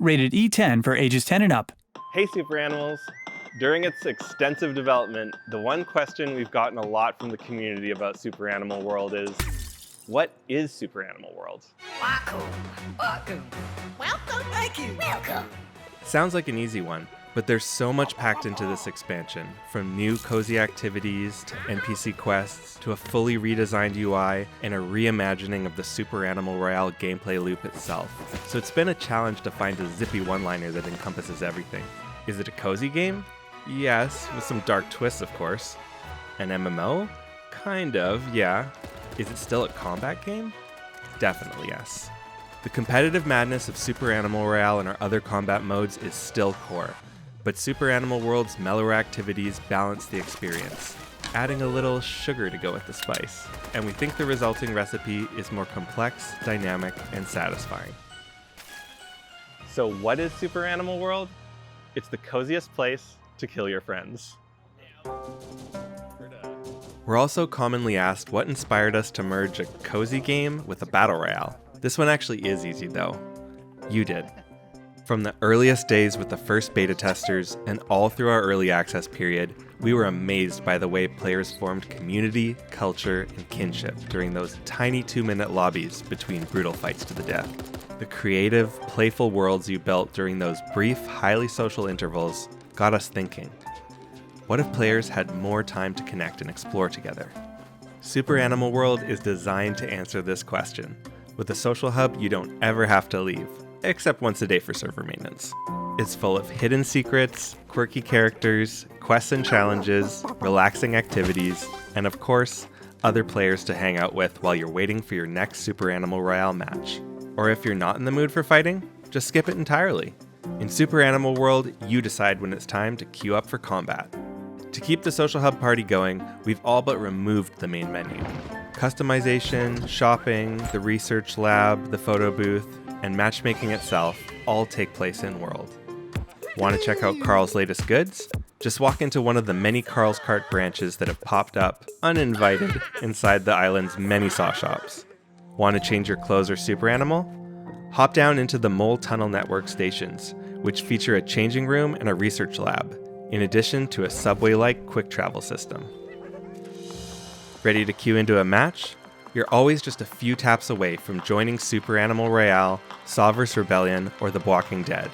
Rated E10 for ages 10 and up. Hey Super Animals! During its extensive development, the one question we've gotten a lot from the community about Super Animal World is, what is Super Animal World? Welcome. Thank you. Welcome. Sounds like an easy one, but there's so much packed into this expansion, from new cozy activities to NPC quests to a fully redesigned UI and a reimagining of the Super Animal Royale gameplay loop itself. So it's been a challenge to find a zippy one-liner that encompasses everything. Is it a cozy game? Yes, with some dark twists, of course. An MMO? Kind of, yeah. Is it still a combat game? Definitely yes. The competitive madness of Super Animal Royale and our other combat modes is still core, but Super Animal World's mellower activities balance the experience, adding a little sugar to go with the spice. And we think the resulting recipe is more complex, dynamic, and satisfying. So what is Super Animal World? It's the coziest place to kill your friends. We're also commonly asked what inspired us to merge a cozy game with a battle royale. This one actually is easy though. You did. From the earliest days with the first beta testers and all through our early access period, we were amazed by the way players formed community, culture, and kinship during those tiny 2-minute lobbies between brutal fights to the death. The creative, playful worlds you built during those brief, highly social intervals got us thinking. What if players had more time to connect and explore together? Super Animal World is designed to answer this question. With a social hub you don't ever have to leave, except once a day for server maintenance. It's full of hidden secrets, quirky characters, quests and challenges, relaxing activities, and of course, other players to hang out with while you're waiting for your next Super Animal Royale match. Or if you're not in the mood for fighting, just skip it entirely. In Super Animal World, you decide when it's time to queue up for combat. To keep the social hub party going, we've all but removed the main menu. Customization, shopping, the research lab, the photo booth, and matchmaking itself all take place in World. Want to check out Carl's latest goods? Just walk into one of the many Carl's Cart branches that have popped up, uninvited, inside the island's many saw shops. Want to change your clothes or super animal? Hop down into the Mole Tunnel Network stations, which feature a changing room and a research lab, in addition to a subway-like quick travel system. Ready to queue into a match? You're always just a few taps away from joining Super Animal Royale, Solver's Rebellion, or the Bwoking Dead.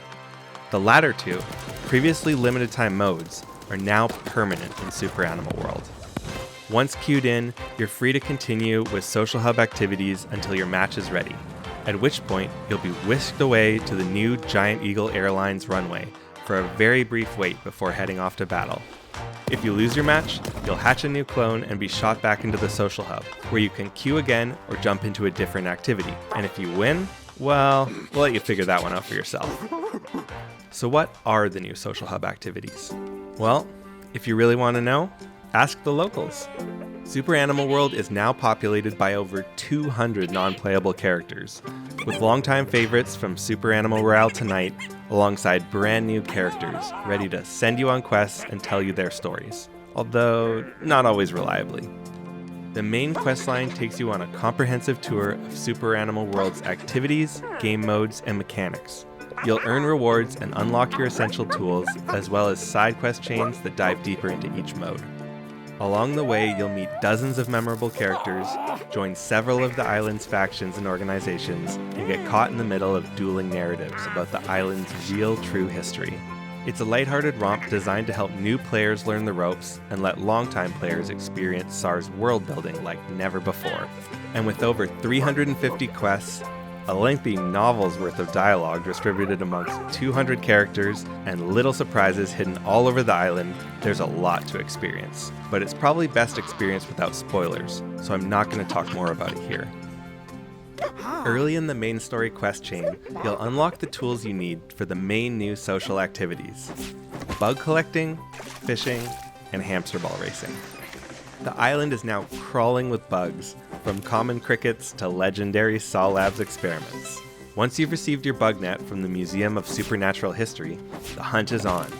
The latter two, previously limited time modes, are now permanent in Super Animal World. Once queued in, you're free to continue with social hub activities until your match is ready, at which point you'll be whisked away to the new Giant Eagle Airlines runway for a very brief wait before heading off to battle. If you lose your match, you'll hatch a new clone and be shot back into the social hub, where you can queue again or jump into a different activity. And if you win, well, we'll let you figure that one out for yourself. So what are the new social hub activities? Well, if you really want to know, ask the locals. Super Animal World is now populated by over 200 non-playable characters, with longtime favorites from Super Animal Royale Tonight, alongside brand new characters ready to send you on quests and tell you their stories, although not always reliably. The main questline takes you on a comprehensive tour of Super Animal World's activities, game modes, and mechanics. You'll earn rewards and unlock your essential tools, as well as side quest chains that dive deeper into each mode. Along the way, you'll meet dozens of memorable characters, join several of the island's factions and organizations, and get caught in the middle of dueling narratives about the island's real, true history. It's a lighthearted romp designed to help new players learn the ropes and let longtime players experience SAR's world building like never before. And with over 350 quests, a lengthy novel's worth of dialogue distributed amongst 200 characters, and little surprises hidden all over the island, there's a lot to experience. But it's probably best experienced without spoilers, so I'm not going to talk more about it here. Early in the main story quest chain, you'll unlock the tools you need for the main new social activities: bug collecting, fishing, and hamsterball racing. The island is now crawling with bugs, from common crickets to legendary Saw Labs experiments. Once you've received your bug net from the Museum of Supernatural History, the hunt is on.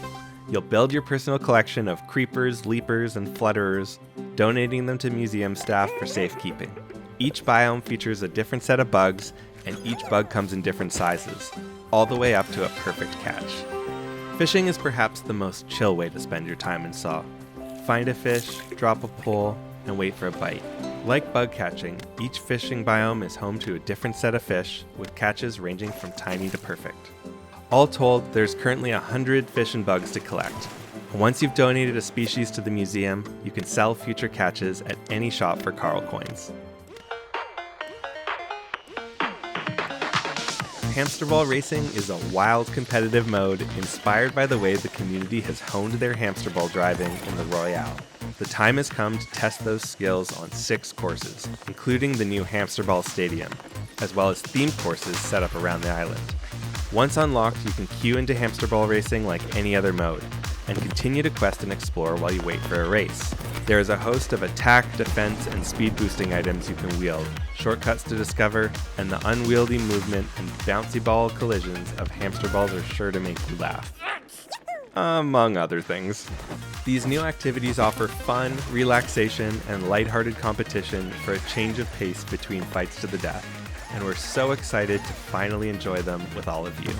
You'll build your personal collection of creepers, leapers, and flutterers, donating them to museum staff for safekeeping. Each biome features a different set of bugs, and each bug comes in different sizes. all the way up to a perfect catch. Fishing is perhaps the most chill way to spend your time in SAW. Find a fish, drop a pole, and wait for a bite. Like bug catching, each fishing biome is home to a different set of fish, with catches ranging from tiny to perfect. All told, there's currently 100 fish and bugs to collect. Once you've donated a species to the museum, you can sell future catches at any shop for Carl coins. Hamsterball racing is a wild competitive mode inspired by the way the community has honed their hamsterball driving in the Royale. The time has come to test those skills on 6 courses, including the new Hamsterball Stadium, as well as themed courses set up around the island. Once unlocked, you can queue into hamsterball racing like any other mode, and continue to quest and explore while you wait for a race. There is a host of attack, defense, and speed boosting items you can wield, shortcuts to discover, and the unwieldy movement and bouncy ball collisions of hamsterballs are sure to make you laugh. Among other things. These new activities offer fun, relaxation, and lighthearted competition for a change of pace between fights to the death, and we're so excited to finally enjoy them with all of you.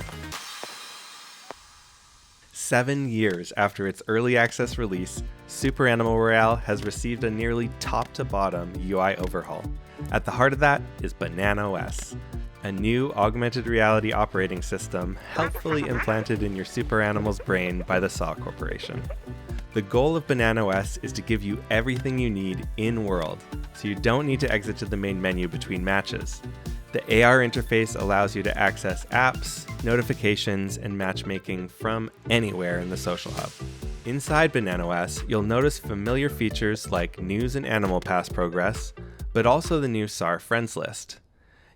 7 years after its early access release, Super Animal Royale has received a nearly top-to-bottom UI overhaul. At the heart of that is BananaOS, a new augmented reality operating system helpfully implanted in your super animal's brain by the SAW Corporation. The goal of BananaOS is to give you everything you need in-world, so you don't need to exit to the main menu between matches. The AR interface allows you to access apps, notifications, and matchmaking from anywhere in the social hub. Inside BananaOS, you'll notice familiar features like news and animal pass progress, but also the new SAR friends list.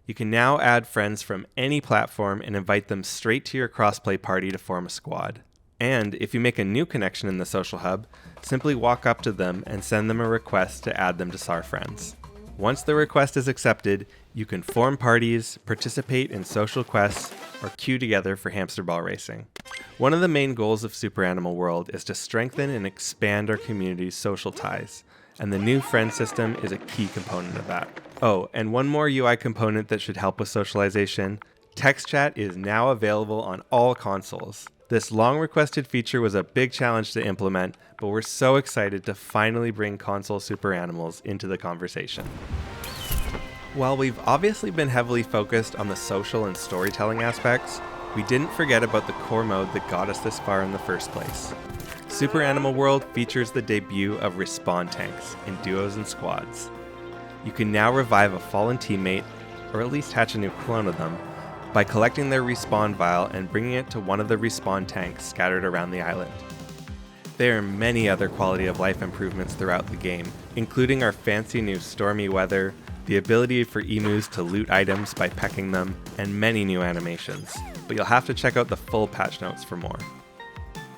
You can now add friends from any platform and invite them straight to your crossplay party to form a squad. And if you make a new connection in the social hub, simply walk up to them and send them a request to add them to SAR friends. Once the request is accepted, you can form parties, participate in social quests, or queue together for hamsterball racing. One of the main goals of Super Animal World is to strengthen and expand our community's social ties, and the new friend system is a key component of that. Oh, and one more UI component that should help with socialization: text chat is now available on all consoles. This long-requested feature was a big challenge to implement, but we're so excited to finally bring console super animals into the conversation. While we've obviously been heavily focused on the social and storytelling aspects, we didn't forget about the core mode that got us this far in the first place. Super Animal World features the debut of respawn tanks in duos and squads. You can now revive a fallen teammate, or at least hatch a new clone of them, by collecting their respawn vial and bringing it to one of the respawn tanks scattered around the island. There are many other quality of life improvements throughout the game, including our fancy new stormy weather, the ability for emus to loot items by pecking them, and many new animations, but you'll have to check out the full patch notes for more.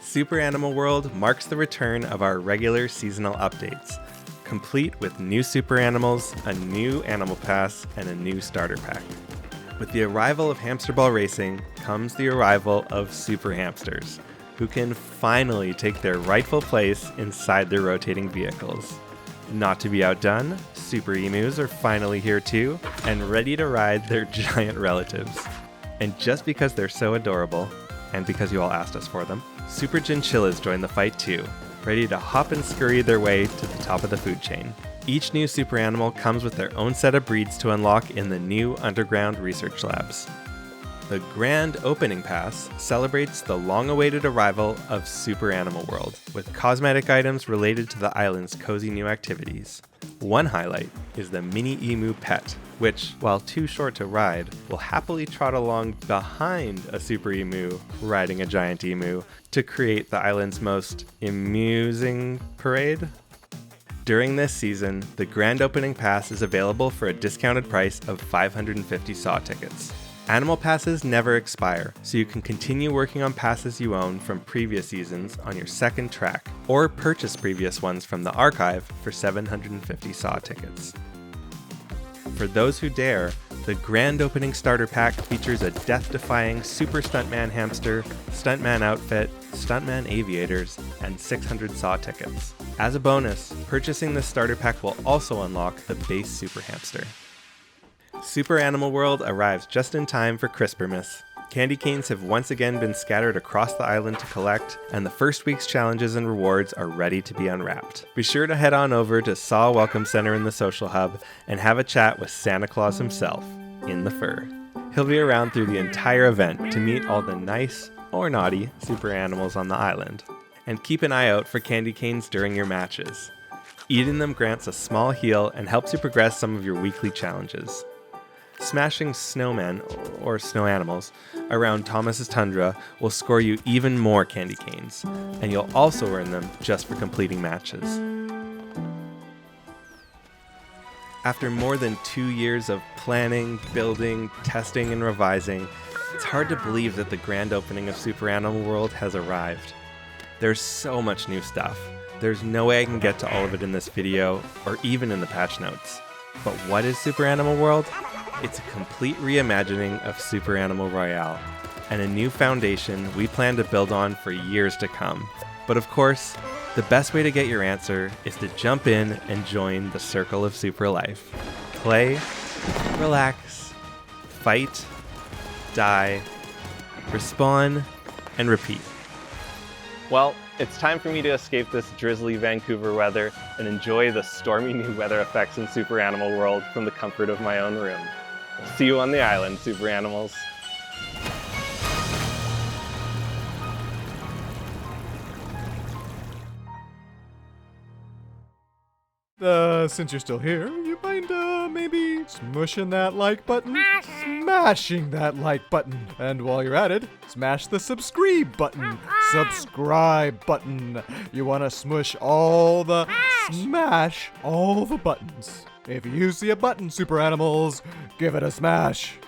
Super Animal World marks the return of our regular seasonal updates, complete with new super animals, a new animal pass, and a new starter pack. With the arrival of hamsterball racing comes the arrival of super hamsters, who can finally take their rightful place inside their rotating vehicles. Not to be outdone, super emus are finally here too, and ready to ride their giant relatives. And just because they're so adorable, and because you all asked us for them, super chinchillas join the fight too, ready to hop and scurry their way to the top of the food chain. Each new super animal comes with their own set of breeds to unlock in the new underground research labs. The Grand Opening Pass celebrates the long-awaited arrival of Super Animal World, with cosmetic items related to the island's cozy new activities. One highlight is the mini emu pet, which, while too short to ride, will happily trot along behind a super emu riding a giant emu to create the island's most amusing parade. During this season, the Grand Opening Pass is available for a discounted price of 550 SAW tickets. Animal passes never expire, so you can continue working on passes you own from previous seasons on your second track, or purchase previous ones from the archive for 750 SAW tickets. For those who dare, the Grand Opening Starter Pack features a death-defying Super Stuntman hamster, Stuntman outfit, Stuntman aviators, and 600 SAW tickets. As a bonus, purchasing this starter pack will also unlock the base Super Hamster. Super Animal World arrives just in time for CRISPRmas. Candy canes have once again been scattered across the island to collect, and the first week's challenges and rewards are ready to be unwrapped. Be sure to head on over to Saw Welcome Center in the Social Hub and have a chat with Santa Claus himself, in the fur. He'll be around through the entire event to meet all the nice, or naughty, super animals on the island. And keep an eye out for candy canes during your matches. Eating them grants a small heal and helps you progress some of your weekly challenges. Smashing snowmen, or snow animals, around Thomas's tundra will score you even more candy canes, and you'll also earn them just for completing matches. After more than 2 years of planning, building, testing, and revising, it's hard to believe that the grand opening of Super Animal World has arrived. There's so much new stuff. There's no way I can get to all of it in this video, or even in the patch notes. But what is Super Animal World? It's a complete reimagining of Super Animal Royale, and a new foundation we plan to build on for years to come. But of course, the best way to get your answer is to jump in and join the circle of super life. Play, relax, fight, die, respawn, and repeat. Well, it's time for me to escape this drizzly Vancouver weather and enjoy the stormy new weather effects in Super Animal World from the comfort of my own room. See you on the island, Super Animals. Since you're still here, you mind, maybe smushing that like button? Smashing that like button. And while you're at it, smash the subscribe button. Subscribe button. You want to smash all the buttons. If you see a button, Super Animals, give it a smash.